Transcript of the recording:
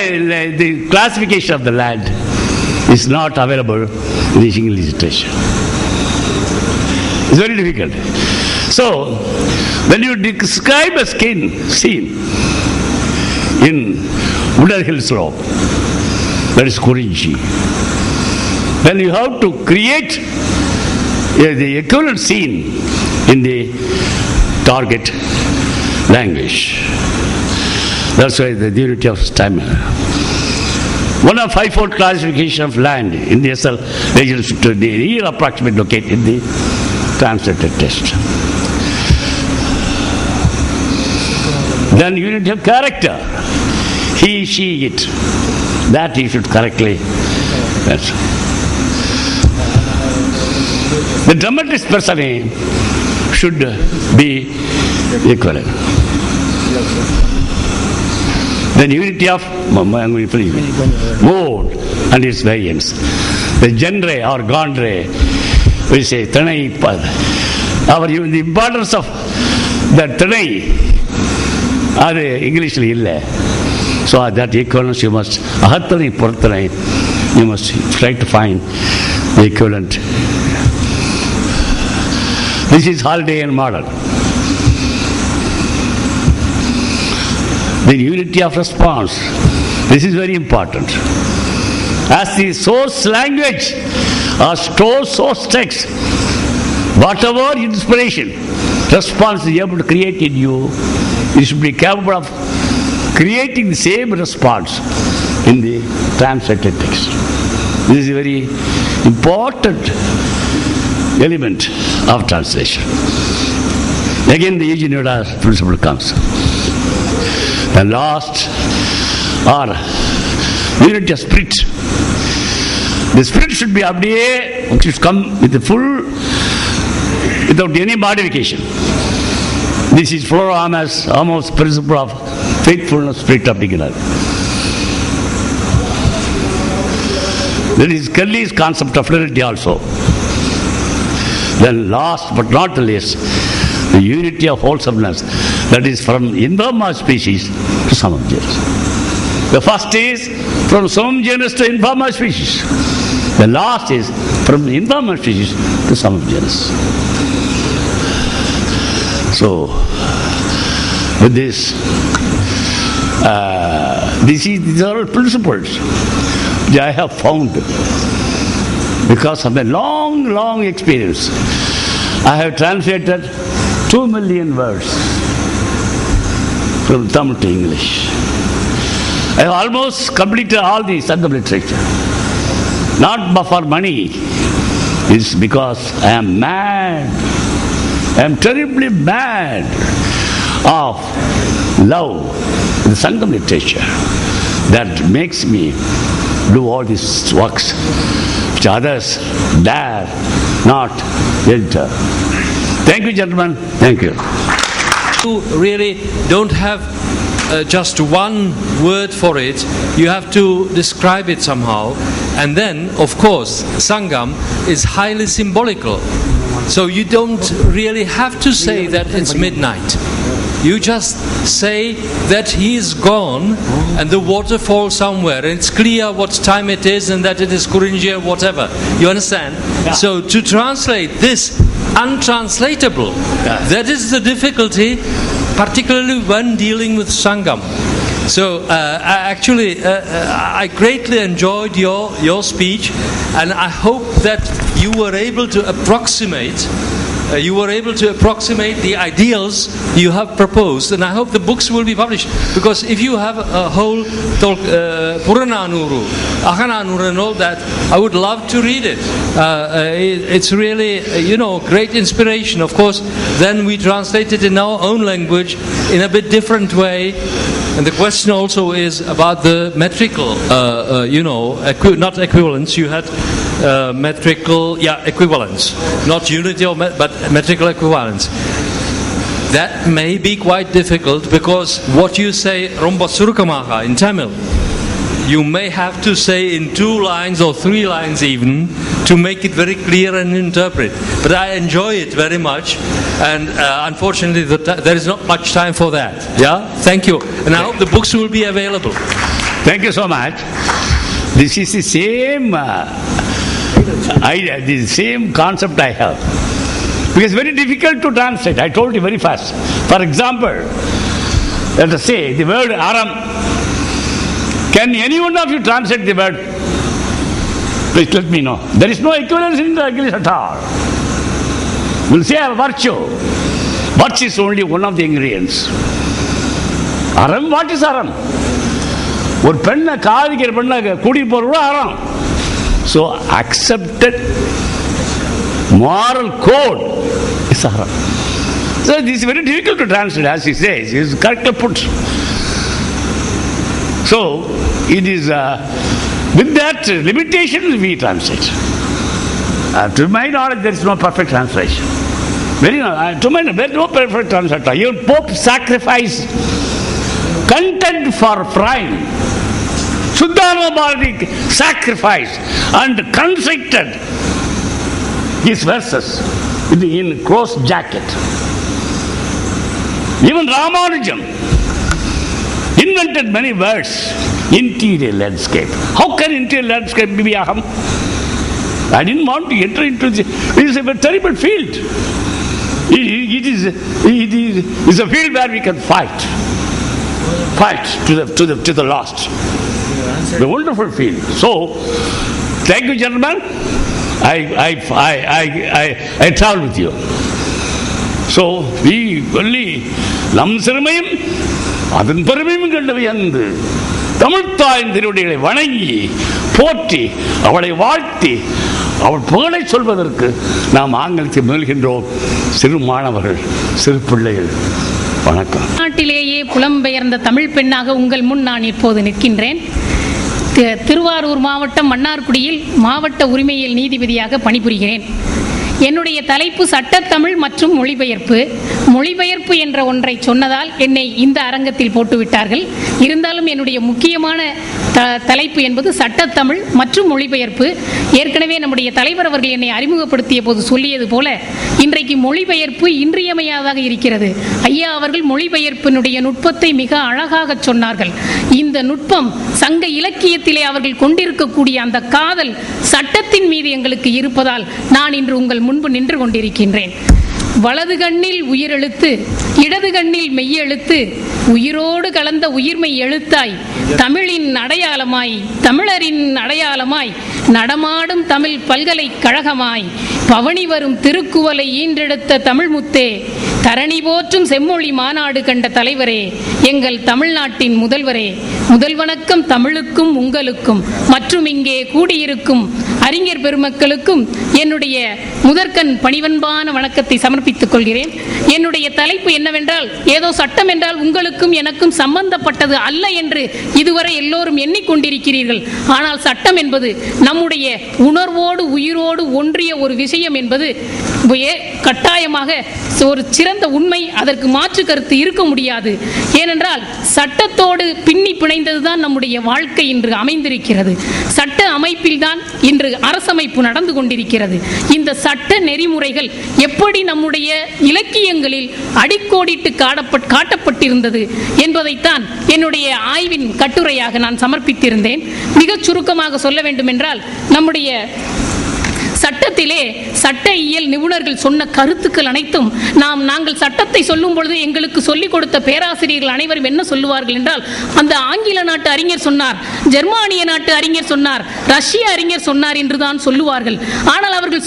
the classification of the land is not available in the English literature. It's very difficult. So, when you describe a scene in Woodland Hill Slope, that is Kurinji, then you have to create the equivalent scene in the target language. That's why the unity of time. One of 5-fold classification of land in the SL region to the real approximate located in the translated text. Then unity of character. He, she, it. That you should correctly. That's the dramatis personae should be equivalent. Then unity of mode and its variants. The genre or genre, we say Tanai. The importance of the Tanai, English illa. So that equivalence you must, you must try to find the equivalent. This is Haldaean model. The unity of response. This is very important. As the source language or source text, whatever inspiration, response is able to create in you, you should be capable of creating the same response in the translated text. This is a very important element of translation. Again, the Eugene principle comes. The last or unity of spirit. The spirit should be abdiye, which should come with the full, without any modification. This is Florama's almost principle of faithfulness, spirit of beginner. There is Kelly's concept of fidelity also. Then last but not the least, the unity of wholesomeness, that is from informal species to summum genus. The first is from summum genus to informal species. The last is from informal species to summum genus. So, with this, these are all principles which I have found because of a long experience. I have translated 2 million words from Tamil to English. I have almost completed all the Sangam literature. Not for money. It's because I am mad. I am terribly mad of love in the Sangam literature that makes me do all these works which others dare not enter. Thank you, gentlemen. Thank you. You really don't have just one word for it. You have to describe it somehow. And then, of course, Sangam is highly symbolical. So you don't really have to say that it's midnight. You just say that he is gone and the water falls somewhere and it's clear what time it is and that it is Kurinji or whatever. You understand? Yeah. So to translate this untranslatable, that is the difficulty, particularly when dealing with Sangam. So I greatly enjoyed your speech, and I hope that you were able to approximate the ideals you have proposed, and I hope the books will be published, because if you have a whole Purananuru, Ahananuru and all that, I would love to read it. It's really, great inspiration. Of course, then we translate it in our own language in a bit different way. And the question also is about the metrical, not equivalence. You had metrical, equivalence, not unity but metrical equivalence. That may be quite difficult because what you say romba surukamaha in Tamil, you may have to say in 2 lines or 3 lines even to make it very clear and interpret. But I enjoy it very much, and unfortunately there is not much time for that. Yeah, thank you, and I hope the books will be available. Thank you so much. This is the same idea, the same concept I have. Because it's very difficult to translate. I told you very fast. For example, let us say the word aram. Can any one of you translate the word? Please let me know. There is no equivalence in the English at all. We'll say virtue. Virtue is only one of the ingredients. Aram, what is aram? ஒரு பெண்ணை காதிக்கிற பெண்ணை கூட்டிட்டு போறது அறம். So accepted moral code is aram. So this is very difficult to translate, as he says. He is correctly put. So it is with that limitation we translate. To my knowledge, there is no perfect translation. To my knowledge, there is no perfect translation. Even Pope sacrificed content for prime. Suddhana Bharati sacrificed and constructed his verses in close jacket. Even Ramanujam invented many words. Interior landscape. How can interior landscape be aham? I didn't want to enter into this. It is a terrible field. It is a field where we can fight to the last. A wonderful field. So, thank you, gentlemen. I travel with you. So, we only நம் சிறுமையும் அதன் பெருமையும் கண்டு வியந்து தமிழ்த்தாயின் திருவடிகளை வணங்கி போற்றி அவளை வாழ்த்தி அவள் புகழை சொல்வதற்கு நாம் ஆங்கிலத்தில் முயல்கின்றோம். சிறு மாணவர்கள், சிறு பிள்ளைகள், வணக்கம். நாட்டிலேயே புலம்பெயர்ந்த தமிழ் பெண்ணாக உங்கள் முன் நான் இப்போது நிற்கின்றேன். திருவாரூர் மாவட்டம் மன்னார்குடியில் மாவட்ட உரிமையியல் நீதிபதியாக பணிபுரிகிறேன். என்னுடைய தலைப்பு சட்டத்தமிழ் மற்றும் மொழிபெயர்ப்பு. மொழிபெயர்ப்பு என்ற ஒன்றை சொன்னதால் என்னை இந்த அரங்கத்தில் போட்டுவிட்டார்கள். இருந்தாலும் என்னுடைய முக்கியமான தலைப்பு என்பது சட்டத்தமிழ் மற்றும் மொழிபெயர்ப்பு. ஏற்கனவே நம்முடைய தலைவர் அவர்கள் என்னை அறிமுகப்படுத்திய போது சொல்லியது போல இன்றைக்கு மொழிபெயர்ப்பு இன்றியமையாதாக இருக்கிறது. ஐயா அவர்கள் மொழிபெயர்ப்பினுடைய நுட்பத்தை மிக அழகாக சொன்னார்கள். இந்த நுட்பம் சங்க இலக்கியத்திலே அவர்கள் கொண்டிருக்கக்கூடிய அந்த காதல் சட்டத்தின் மீது எங்களுக்கு இருப்பதால் நான் இன்று உங்கள் முன்பு நின்று கொண்டிருக்கின்றேன். வலது கண்ணில் உயிரெழுத்து, இடது கண்ணில் மெய்யெழுத்து, உயிரோடு கலந்த உயிர்மை எழுத்தாய், தமிழின் அடையாளமாய், தமிழரின் அடையாளமாய், நடமாடும் தமிழ் பல்கலைக்கழகமாய், பவனி வரும் திருக்குவலை ஈன்றெடுத்த தமிழ்முத்தே, தரணி போற்றும் செம்மொழி மாநாடு கண்ட தலைவரே, எங்கள் தமிழ்நாட்டின் முதல்வரே, முதல் வணக்கம் தமிழுக்கும் உங்களுக்கும் மற்றும் இங்கே கூடியிருக்கும் அறிஞர் பெருமக்களுக்கும் என்னுடைய முதற்கண் பணிவன்பான வணக்கத்தை சமர்ப்பித்துக் கொள்கிறேன். என்னுடைய தலைப்பு என்னவென்றால், ஏதோ சட்டம் என்றால் உங்களுக்கும் எனக்கும் சம்பந்தப்பட்டது அல்ல என்று இதுவரை எல்லோரும் எண்ணிக்கொண்டிருக்கிறீர்கள். ஆனால் சட்டம் என்பது நம்முடைய உணர்வோடு உயிரோடு ஒன்றிய ஒரு விஷயம் என்பது கட்டாயமாக ஒரு சிறந்த உண்மை. அதற்கு மாற்று கருத்து இருக்க முடியாது. ஏனென்றால் சட்டத்தோடு பின்னி பிணைந்ததுதான் நம்முடைய வாழ்க்கை இன்று அமைந்திருக்கிறது. சட்ட அமைப்பில் தான் இன்று அரசமைப்பு நடந்து கொண்டிருக்கிறது. இந்த சட்ட நெறிமுறைகள் எப்படி நம்முடைய இலக்கியங்களில் அடிக்கோடிட்டு காட்டப்பட்டிருந்தது என்பதைத்தான் என்னுடைய ஆய்வின் கட்டுரையாக நான் சமர்ப்பித்திருந்தேன். மிகச் சுருக்கமாக சொல்ல வேண்டும் என்றால், நம்முடைய சட்டத்திலே சட்ட இயல் நிபுணர்கள் சொன்ன கருத்துக்கள் அனைத்தும் நாங்கள் சட்டத்தை சொல்லும் பொழுது எங்களுக்கு சொல்லிக் கொடுத்த பேராசிரியர்கள் அனைவரும் என்ன சொல்லுவார்கள் என்றால், அந்த ஆங்கில நாட்டு அறிஞர் சொன்னார், ஜெர்மானிய நாட்டு அறிஞர் சொன்னார், ரஷ்ய அறிஞர் சொன்னார் என்றுதான் சொல்லுவார்கள். ஆனால் அவர்கள்